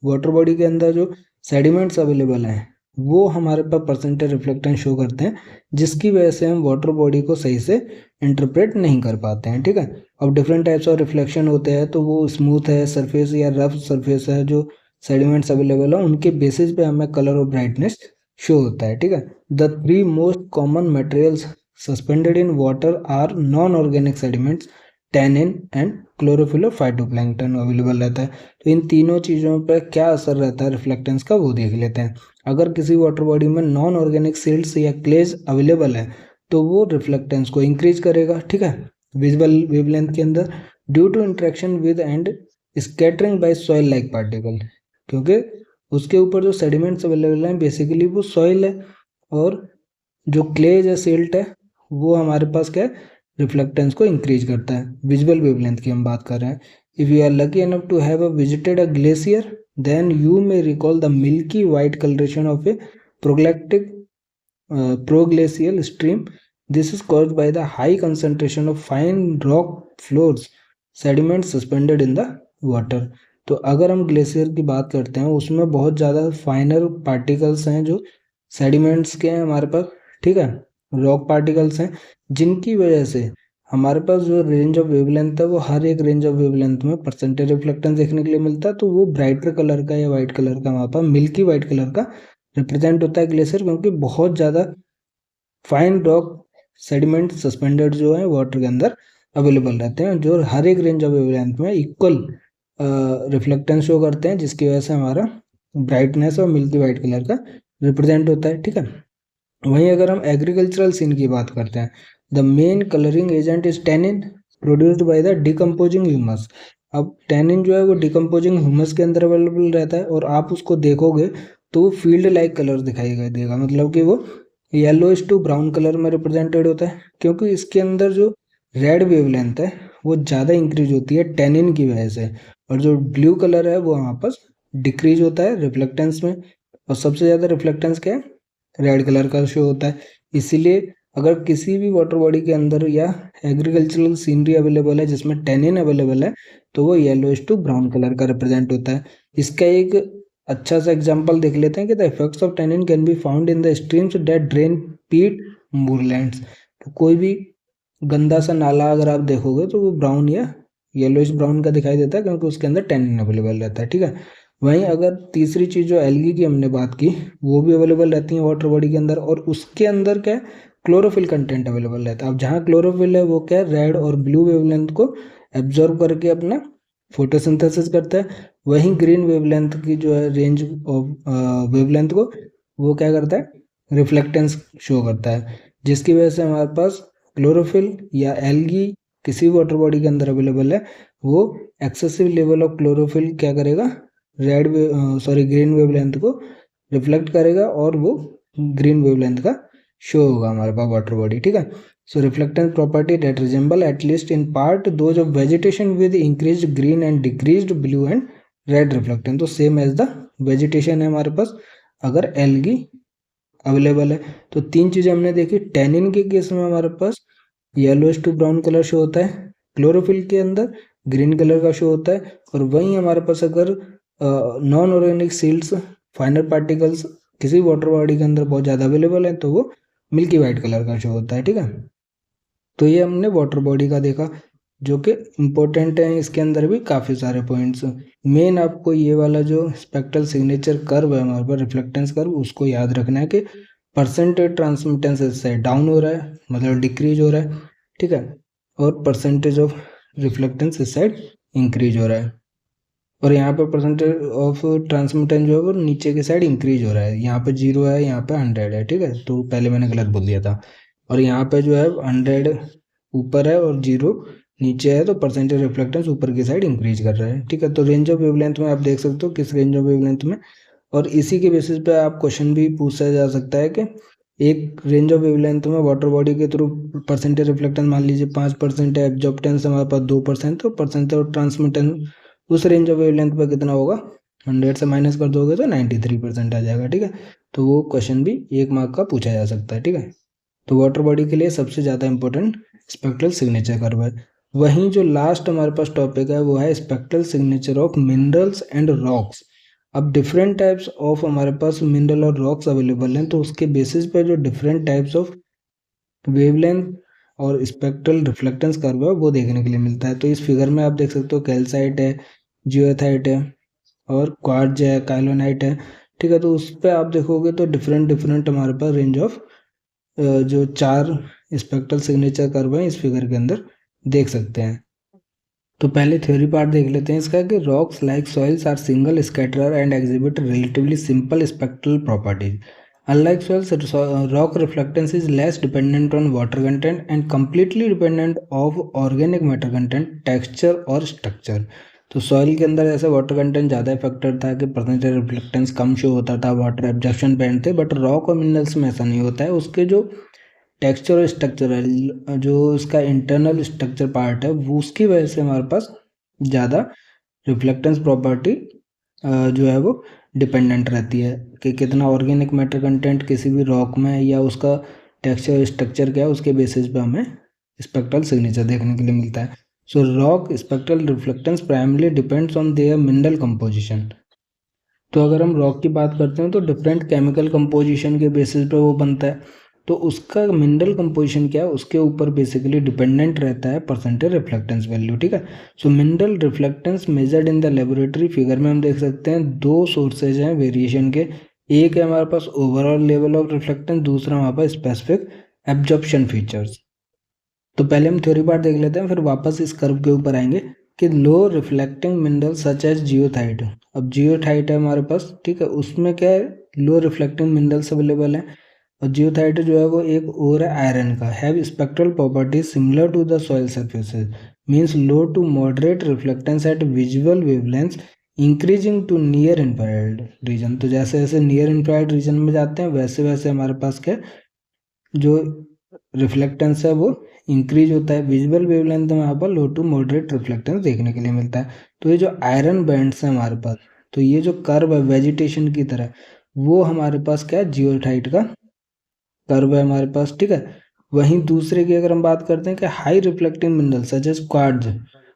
वाटर बॉडी के अंदर जो सेडिमेंट्स अवेलेबल हैं वो हमारे पास परसेंटेज रिफ्लेक्टेंस शो करते हैं, जिसकी वजह से हम वाटर बॉडी को सही से इंटरप्रेट नहीं कर पाते हैं, ठीक है। अब डिफरेंट टाइप्स ऑफ रिफ्लेक्शन होते हैं, तो वो स्मूथ है सरफेस या रफ सरफेस है, जो सेडिमेंट्स अवेलेबल है उनके बेसिस पे हमें कलर और ब्राइटनेस शो होता है, ठीक है। The three most common materials suspended in water are non organic sediments, tannin and chlorophyll और फाइटोप्लैंक्टन अवेलेबल रहता है। तो इन तीनों चीज़ों पर क्या असर रहता है रिफ्लेक्टेंस का वो देख लेते हैं। अगर किसी वाटर बॉडी में नॉन ऑर्गेनिक सिल्ट्स या क्लेज अवेलेबल है तो वो रिफ्लेक्टेंस को इंक्रीज करेगा, ठीक है, विजुअल वेवलेंथ के अंदर due to interaction with and scattering by soil like particle, क्योंकि उसके ऊपर जो सेडिमेंट्स अवेलेबल हैं बेसिकली वो सॉइल है, और जो क्लेज है सिल्ट है वो हमारे पास क्या है रिफ्लेक्टेंस को इंक्रीज करता है। विजुअल वेवलेंथ की हम बात कर रहे हैं। If you are lucky enough to have visited a glacier then you may recall the milky white colouration of a proglactic proglacial stream. This is caused by the high concentration of fine rock flours sediments suspended in the water. तो अगर हम glacier की बात करते हैं उसमें बहुत ज़्यादा फाइनर पार्टिकल्स हैं जो सेडिमेंट्स के हैं हमारे पास, ठीक है, रॉक पार्टिकल्स हैं, जिनकी वजह से हमारे पास जो रेंज ऑफ वेवलेंथ है वो हर एक रेंज ऑफ वेवलेंथ में परसेंटेज रिफ्लेक्टेंस देखने के लिए मिलता है। तो वो ब्राइटर कलर का या वाइट कलर का वहाँ पर मिल्की वाइट कलर का रिप्रेजेंट होता है ग्लेशियर, क्योंकि बहुत ज़्यादा फाइन रॉक सेडिमेंट सस्पेंडेड जो है वाटर के अंदर अवेलेबल रहते हैं, जो हर एक रेंज ऑफ वेवलेंथ में इक्वल रिफ्लेक्टेंस शो करते हैं, जिसकी वजह से हमारा ब्राइटनेस और मिल्की वाइट कलर का रिप्रेजेंट होता है, ठीक है। वहीं अगर हम एग्रीकल्चरल सीन की बात करते हैं, the main colouring agent is tannin produced by the decomposing humus. अब टेनिन जो है वो डिकम्पोजिंग ह्यूमस के अंदर अवेलेबल रहता है, और आप उसको देखोगे तो वो फील्ड लाइक कलर दिखाई देगा, मतलब कि वो येलोइश टू ब्राउन कलर में रिप्रेजेंटेड होता है, क्योंकि इसके अंदर जो रेड वेवलेंथ है वो ज़्यादा इंक्रीज होती है टेनिन की वजह से, और जो ब्लू कलर है वो वहाँ पर डिक्रीज होता है रिफ्लेक्टेंस में। और सबसे ज़्यादा रिफ्लेक्टेंस क्या है, रेड कलर का शो होता है। इसीलिए अगर किसी भी वाटर बॉडी के अंदर या एग्रीकल्चरल सीनरी अवेलेबल है जिसमें टेनिन अवेलेबल है, तो वो येलोइश टू ब्राउन कलर का रिप्रेजेंट होता है। इसका एक अच्छा सा एग्जांपल देख लेते हैं कि the effects of tannin can be found in the streams that drain पीट मूरलैंड्स। तो कोई भी गंदा सा नाला अगर आप देखोगे तो वो ब्राउन या येलोइश ब्राउन का दिखाई देता है, क्योंकि उसके अंदर टेनिन अवेलेबल रहता है, ठीक है। वहीं अगर तीसरी चीज़ जो एल्गी की हमने बात की, वो भी अवेलेबल रहती है वाटर बॉडी के अंदर, और उसके अंदर क्या है, क्लोरोफिल कंटेंट अवेलेबल रहता है। अब जहाँ क्लोरोफिल है वो क्या है, रेड और ब्लू वेवलेंथ को एब्जॉर्ब करके अपना फोटोसिंथेसिस करता है। वहीं ग्रीन वेवलेंथ की जो है रेंज ऑफ वेवलेंथ को वो क्या करता है, रिफ्लेक्टेंस शो करता है, जिसकी वजह से हमारे पास क्लोरोफिल या एल्गी किसी भी वाटर बॉडी के अंदर अवेलेबल है, वो एक्सेसिव लेवल ऑफ क्लोरोफिल क्या करेगा, ग्रीन वेवलेंथ को रिफ्लेक्ट करेगा, और वो ग्रीन वेवलेंथ का शो होगा हमारे पास वाटर बॉडी, ठीक है। सो reflectance property that resemble at least in part those of vegetation with increased green and decreased blue and red reflectance, तो सेम एज द वेजिटेशन है हमारे पास अगर एल्गी अवेलेबल है। तो तीन चीज़ें हमने देखी। टेनिन के केस में हमारे पास yellowish to brown colour show होता है, क्लोरोफिल के अंदर ग्रीन कलर का शो होता है, और वहीं हमारे पास अगर non organic silts final particles किसी वाटर बॉडी के अंदर बहुत ज़्यादा अवेलेबल है तो वो मिल्की वाइट कलर का शो होता है, ठीक है। तो ये हमने वाटर बॉडी का देखा, जो कि इम्पोर्टेंट है। इसके अंदर भी काफ़ी सारे पॉइंट्स। मेन आपको ये वाला जो स्पेक्ट्रल सिग्नेचर कर्व है हमारे पास, रिफ्लेक्टेंस कर्व, उसको याद रखना है कि परसेंटेज ट्रांसमिटेंस इससे डाउन हो रहा है, मतलब डिक्रीज हो रहा है, ठीक है, और परसेंटेज ऑफ रिफ्लेक्टेंस इस साइड इंक्रीज हो रहा है। और यहाँ पे परसेंटेज ऑफ ट्रांसमिटेंस जो है वो नीचे की साइड इंक्रीज हो रहा है। यहाँ पे 0 है, यहाँ पे 100 है, ठीक है, तो पहले मैंने गलत बोल दिया था। और यहाँ पे जो है 100 ऊपर है और 0 नीचे है, तो परसेंटेज रिफ्लेक्टेंस ऊपर की साइड इंक्रीज कर रहा है, ठीक है। तो रेंज ऑफ वेवलेंथ में आप देख सकते हो किस रेंज ऑफ वेवलेंथ में, और इसी के बेसिस पे आप क्वेश्चन भी पूछा जा सकता है कि एक रेंज ऑफ वेवलेंथ में वाटर बॉडी के थ्रू परसेंटेज रिफ्लेक्टेंस मान लीजिए 5% है, एब्जॉर्प्टेंस हमारे पास 2%, तो परसेंटेज ऑफ ट्रांसमिटेंस उस रेंज ऑफ वेवलेंथ पर कितना होगा, 100 से माइनस कर दोगे तो 93% आ जाएगा, ठीक है। तो वो क्वेश्चन भी 1 मार्क का पूछा जा सकता है, ठीक है। तो वाटर बॉडी के लिए सबसे ज़्यादा इंपॉर्टेंट स्पेक्ट्रल सिग्नेचर कर्व है। वहीं जो लास्ट हमारे पास टॉपिक है वो है spectral signature of minerals and rocks. अब डिफरेंट टाइप्स ऑफ हमारे पास मिनरल और रॉक्स अवेलेबल हैं, तो उसके बेसिस पे जो डिफरेंट टाइप्स ऑफ वेवलेंथ और स्पेक्ट्रल रिफ्लेक्टेंस कर्व है वो देखने के लिए मिलता है। तो इस फिगर में आप देख सकते हो कैल्साइट है, जियोथाइट है, और क्वार्ट्ज है, काइलोनाइट है, ठीक है। तो उस पर आप देखोगे तो डिफरेंट डिफरेंट हमारे पास रेंज ऑफ जो 4 स्पेक्ट्रल सिग्नेचर कर्व है इस फिगर के अंदर देख सकते हैं। तो पहले थ्योरी पार्ट देख लेते हैं इसका कि rocks like soils are single scatterer and exhibit relatively simple spectral properties. Unlike soils, rock reflectance is less dependent on water content and completely dependent of organic matter content, texture और structure। तो soil के अंदर ऐसे water content ज़्यादा affected था कि percentage reflectance कम show होता था, वाटर एब्जॉर्प्शन बैंड थे, बट रॉक और मिनरल्स में ऐसा नहीं होता है। उसके जो टेक्सचर और स्ट्रक्चर है, जो उसका इंटरनल स्ट्रक्चर पार्ट है, वो उसकी वजह से हमारे पास ज़्यादा रिफ्लेक्टेंस प्रॉपर्टी जो है वो डिपेंडेंट रहती है कि कितना ऑर्गेनिक मैटर कंटेंट किसी भी रॉक में या उसका टेक्सचर स्ट्रक्चर क्या है, उसके बेसिस पे हमें स्पेक्ट्रल सिग्नेचर देखने के लिए मिलता है। So rock spectral reflectance primarily depends on their mineral composition. तो अगर हम रॉक की बात करते हैं तो डिफरेंट केमिकल कंपोजिशन के बेसिस पे वो बनता है, तो उसका मिनरल कंपोजिशन क्या है उसके ऊपर बेसिकली डिपेंडेंट रहता है परसेंटेज रिफ्लेक्टेंस वैल्यू, ठीक है। So mineral reflectance measured in the laboratory, figure में हम देख सकते हैं 2 सोर्सेज हैं वेरिएशन के। एक है हमारे पास ओवरऑल लेवल ऑफ रिफ्लेक्टेंस, दूसरा हमारे पास स्पेसिफिक एब्जॉर्प्शन फीचर्स। तो पहले हम थ्योरी पार्ट देख लेते हैं, फिर वापस इस कर्व के ऊपर आएंगे कि लो रिफ्लेक्टिंग मिनरल सच एज जियोथाइट। अब जियोथाइट है हमारे पास, ठीक है, उसमें क्या है, लो रिफ्लेक्टिंग मिनरल्स अवेलेबल है। और जियोथाइट जो है वो एक और है आयरन का, have spectral properties similar to the soil surfaces, means low to moderate reflectance at visual wavelength increasing to near infrared region. तो जैसे जैसे नियर इंफ्रारेड रीजन में जाते हैं वैसे वैसे हमारे पास क्या जो रिफ्लेक्टेंस है वो इंक्रीज होता है। विजुअल वेवलेंथ में यहाँ पर लो टू मॉडरेट रिफ्लेक्टेंस देखने के लिए मिलता है। तो ये जो आयरन बैंड्स है हमारे पास, तो ये जो कर्व है वेजिटेशन की तरह, वो हमारे पास क्या है, जियोथाइट का कर्व है हमारे पास, ठीक है। वहीं दूसरे की अगर हम बात करते हैं कि high reflecting mineral such as quartz,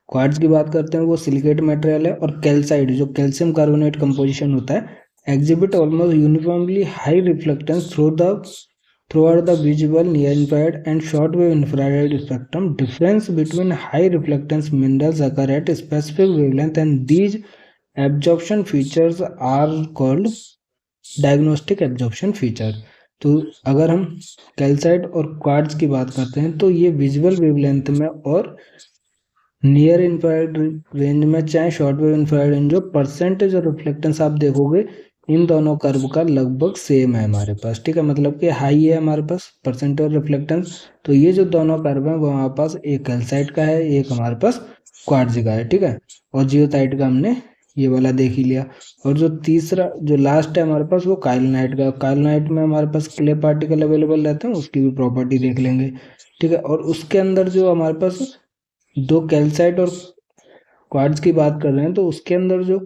quartz की बात करते हैं, वो सिलिकेट मटेरियल है। और कैल्साइट जो कैल्शियम कार्बोनेट कंपोजिशन होता है, exhibit almost uniformly high reflectance throughout the visible, near infrared and short wave infrared spectrum. Difference between high reflectance minerals occur at specific wavelength and these absorption features are called diagnostic absorption feature. तो अगर हम calcite और quartz की बात करते हैं तो ये विजुअल वेवलेंथ में और नियर इंफ्रारेड रेंज में, चाहे शॉर्ट वेव इंफ्रारेड रेंज, जो परसेंटेज और रिफ्लेक्टेंस आप देखोगे इन दोनों कर्व का लगभग सेम है हमारे पास, ठीक है। मतलब कि हाई है हमारे पास परसेंटेज और रिफ्लेक्टेंस। तो ये जो दोनों कर्व हैं वो हमारे पास एक कैल्साइट का है, एक हमारे पास क्वार्ट्ज का है, ठीक है। और जियोसाइट का हमने ये वाला देख ही लिया। और जो तीसरा जो लास्ट है हमारे पास वो काइलोनाइट का। काइलोनाइट में हमारे पास क्ले पार्टिकल अवेलेबल रहते हैं, उसकी भी प्रॉपर्टी देख लेंगे, ठीक है। और उसके अंदर जो हमारे पास दो कैल्साइट और क्वार्ट्ज की बात कर रहे हैं तो उसके अंदर जो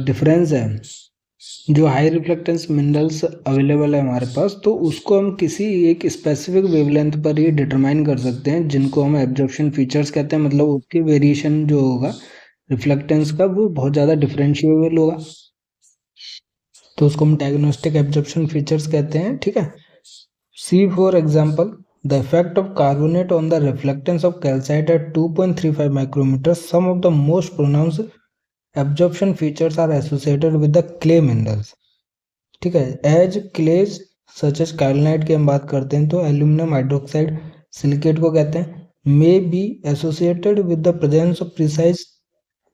डिफरेंस है, जो हाई रिफ्लेक्टेंस मिनरल्स अवेलेबल है हमारे पास, तो उसको हम किसी एक स्पेसिफिक वेवलेंथ पर ही डिटरमाइन कर सकते हैं, जिनको हम एब्जॉर्प्शन फीचर्स कहते हैं। मतलब उसकी वेरिएशन जो होगा रिफ्लेक्टेंस का वो बहुत ज़्यादा डिफरेंशिएबल होगा, तो उसको हम डायग्नोस्टिक एब्जॉर्प्शन फीचर्स कहते हैं, ठीक है। See for example the effect of carbonate on the reflectance of calcite at 2.35 micrometers. Some of the most pronounced absorption features are associated with the clay minerals, ठीक है। एज क्लेज सच एज काइलोनाइट की हम बात करते हैं तो एल्यूमिनियम हाइड्रोक्साइड सिलिकेट को कहते हैं, may be associated with the presence of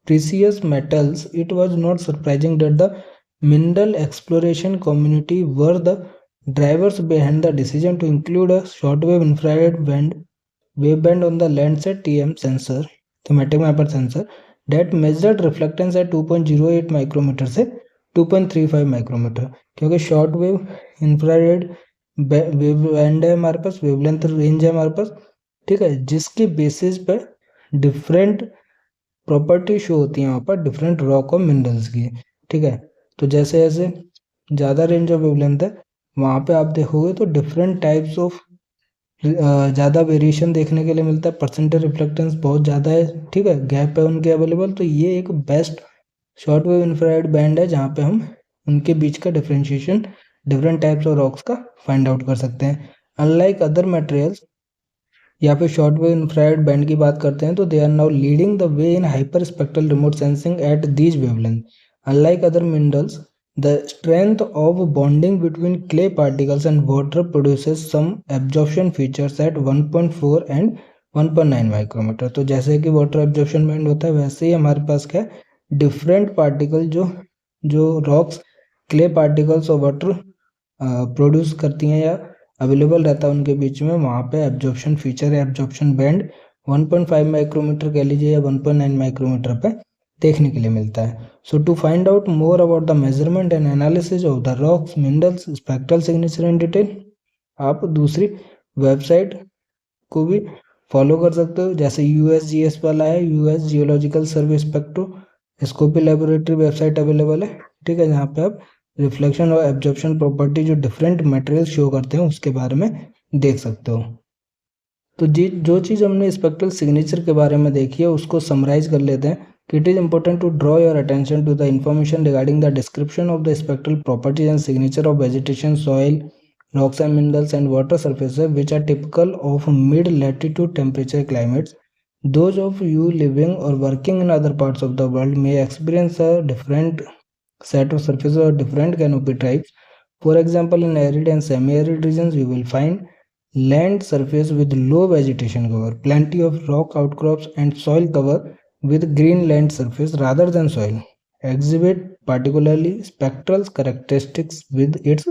precious metals. It was not surprising that the mineral exploration community were the drivers behind the decision to include a shortwave infrared waveband on the Landsat TM sensor, thematic mapper sensor, that measured reflectance at 2.08 micrometer से 2.35 micrometer. क्योंकि short wave infrared वेवबैंड है हमारे पास, wavelength range है हमारे पास, ठीक है, जिसके basis पे डिफरेंट प्रॉपर्टी शो होती है वहाँ पर डिफरेंट रॉक और मिनरल्स की, ठीक है। तो जैसे जैसे ज़्यादा रेंज ऑफ वेवलेंथ है वहाँ पे आप देखोगे तो डिफरेंट टाइप्स ऑफ ज़्यादा वेरिएशन देखने के लिए मिलता है, परसेंटेज रिफ्लेक्टेंस बहुत ज़्यादा है, ठीक है, गैप है उनके अवेलेबल। तो ये एक best short wave infrared band है जहाँ पे हम उनके बीच का differentiation different types of rocks का फाइंड आउट कर सकते हैं। अनलाइक अदर मटेरियल्स, या फिर शॉर्ट वेव इंफ्रारेड बैंड की बात करते हैं तो they are now leading the way in hyperspectral remote sensing at these wavelength. Unlike other minerals, the strength of bonding between clay particles and water produces some absorption features at 1.4 and 1.9 micrometre. तो जैसे कि water absorption band होता है वैसे ही हमारे पास क्या है different particle जो रॉक्स क्ले पार्टिकल्स और वाटर प्रोड्यूस करती हैं या अवेलेबल रहता है उनके बीच में, वहाँ पे एब्जॉर्प्शन फीचर है, एब्जॉर्प्शन बैंड 1.5 माइक्रोमीटर कह लीजिए या 1.9 माइक्रोमीटर पे देखने के लिए मिलता है। So to find out more about the measurement and analysis of the rocks, minerals, spectral signature in detail, आप दूसरी वेबसाइट को भी फॉलो कर सकते हो, जैसे USGS वाला है, यूएस जियोलॉजिकल सर्वे स्पेक्ट्रोस्कोपी लेबोरेटरी वेबसाइट अवेलेबल है, ठीक है, जहाँ पे आप रिफ्लेक्शन और एब्जॉर्प्शन प्रॉपर्टी जो डिफरेंट मटेरियल शो करते हैं उसके बारे में देख सकते हो। तो जो चीज़ हमने स्पेक्ट्रल सिग्नेचर के बारे में देखी है उसको समराइज कर लेते हैं। It is important to draw your attention to the information regarding the description of the spectral properties and signature of vegetation, soil, rocks and minerals and water surfaces which are typical of mid-latitude temperature climates. Those of you living or working in other parts of the world may experience a different set of surfaces or different canopy types. For example, in arid and semi-arid regions, you will find land surface with low vegetation cover, plenty of rock outcrops and soil cover with green land surface rather than soil exhibit particularly spectral characteristics with its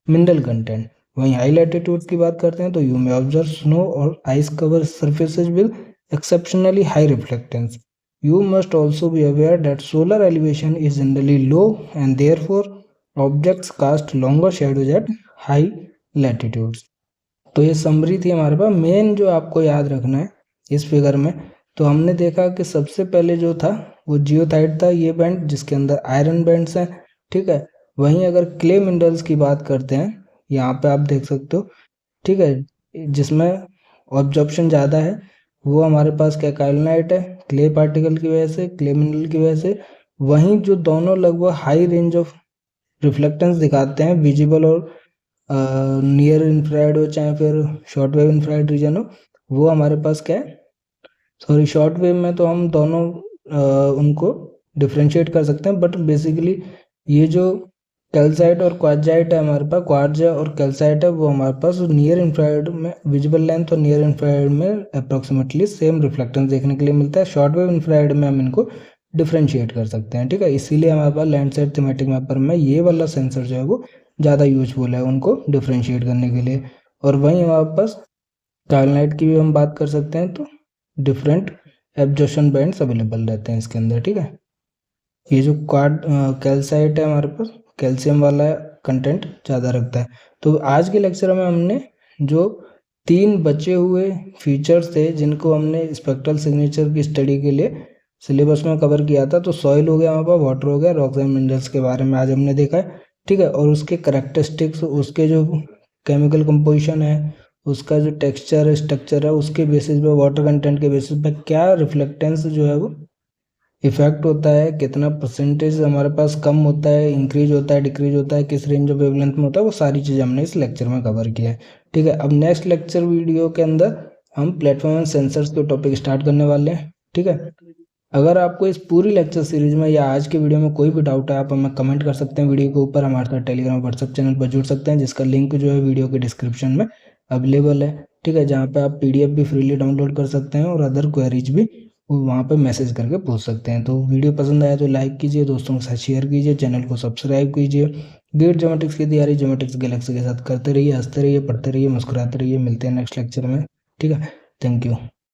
mineral content. वहीं high latitudes की बात करते हैं तो you may observe snow और ice cover surfaces with exceptionally high reflectance. You must also be aware that solar elevation is generally low and therefore objects cast longer shadows at high latitudes. तो ये summary थी हमारे पास. Main जो आपको याद रखना है इस फिगर में, तो हमने देखा कि सबसे पहले जो था वो जियोथाइट था, ये बैंड जिसके अंदर आयरन बैंड्स हैं. ठीक है. वहीं अगर क्ले मिनरल्स की बात करते हैं, यहाँ पे आप देख सकते हो, ठीक है, जिसमें ऑब्जॉर्प्शन ज़्यादा है, वो हमारे पास क्या काइलनाइट है, क्ले पार्टिकल की वजह से, क्ले मिनरल की वजह से. वहीं जो दोनों लगभग हाई रेंज ऑफ रिफ्लेक्टेंस दिखाते हैं, विजिबल और नियर इंफ्रारेड हो चाहे फिर शॉर्ट वेव इंफ्रारेड रीजन हो, वो हमारे पास क्या है, सॉरी शॉर्ट वेव में तो हम दोनों उनको डिफ्रेंशिएट कर सकते हैं, बट बेसिकली ये जो कैल्साइट और क्वार्जाइट है हमारे पास, क्वार्जा और कैल्साइट है, वो हमारे पास नियर इंफ्रारेड में विजिबल लेंथ और नियर इंफ्रारेड में अप्रोक्सीमेटली सेम रिफ्लेक्टेंस देखने के लिए मिलता है. शॉर्ट वेव इंफ्रारेड में हम इनको डिफ्रेंशिएट कर सकते हैं. ठीक है. इसीलिए हमारे पास लैंडसाइट थीमेटिक मैपर में ये वाला सेंसर जो है वो ज़्यादा यूजफुल है उनको डिफ्रेंशिएट करने के लिए. और वहीं हमारे पास काइलनाइट की भी हम बात कर सकते हैं, तो डिफरेंट एब्जॉर्प्शन बैंड्स अवेलेबल रहते हैं इसके अंदर. ठीक है. ये जो कैल्साइट है हमारे पास कैल्शियम वाला कंटेंट ज़्यादा रखता है. तो आज के लेक्चर में हमने जो 3 बचे हुए फीचर्स थे जिनको हमने स्पेक्ट्रल सिग्नेचर की स्टडी के लिए सिलेबस में कवर किया था, तो सॉइल हो गया हमारे पास, वाटर हो गया, रॉक्स एंड मिनरल्स के बारे में आज हमने देखा है. ठीक है. और उसके करेक्टरिस्टिक्स, उसके जो केमिकल कंपोजिशन है, उसका जो टेक्सचर है, स्ट्रक्चर है, उसके बेसिस पे, वाटर कंटेंट के बेसिस पे क्या रिफ्लेक्टेंस जो है वो इफेक्ट होता है, कितना परसेंटेज हमारे पास कम होता है, इंक्रीज होता है, डिक्रीज होता है, किस रेंज ऑफ वेवलेंथ में होता है, वो सारी चीज़ें हमने इस लेक्चर में कवर किया है. ठीक है. अब नेक्स्ट लेक्चर वीडियो के अंदर हम प्लेटफॉर्म एंड सेंसर्स के टॉपिक स्टार्ट करने वाले हैं. ठीक है. अगर आपको इस पूरी लेक्चर सीरीज में या आज के वीडियो में कोई भी डाउट है, आप हमें कमेंट कर सकते हैं वीडियो के ऊपर. हमारे साथ टेलीग्राम व्हाट्सएप चैनल पर जुड़ सकते हैं, जिसका लिंक जो है वीडियो के डिस्क्रिप्शन में अवेलेबल है. ठीक है. जहाँ पे आप PDF भी फ्रीली डाउनलोड कर सकते हैं और अदर क्वेरीज भी वहाँ पे मैसेज करके पूछ सकते हैं. तो वीडियो पसंद आया तो लाइक कीजिए, दोस्तों के साथ शेयर कीजिए, चैनल को सब्सक्राइब कीजिए. गेट ज्योमेट्रिक्स की तैयारी ज्योमेट्रिक्स गैलेक्सी के साथ करते रहिए, हंसते रहिए, पढ़ते रहिए, मुस्कुराते रहिए. मिलते हैं नेक्स्ट लेक्चर में. ठीक है. Thank you.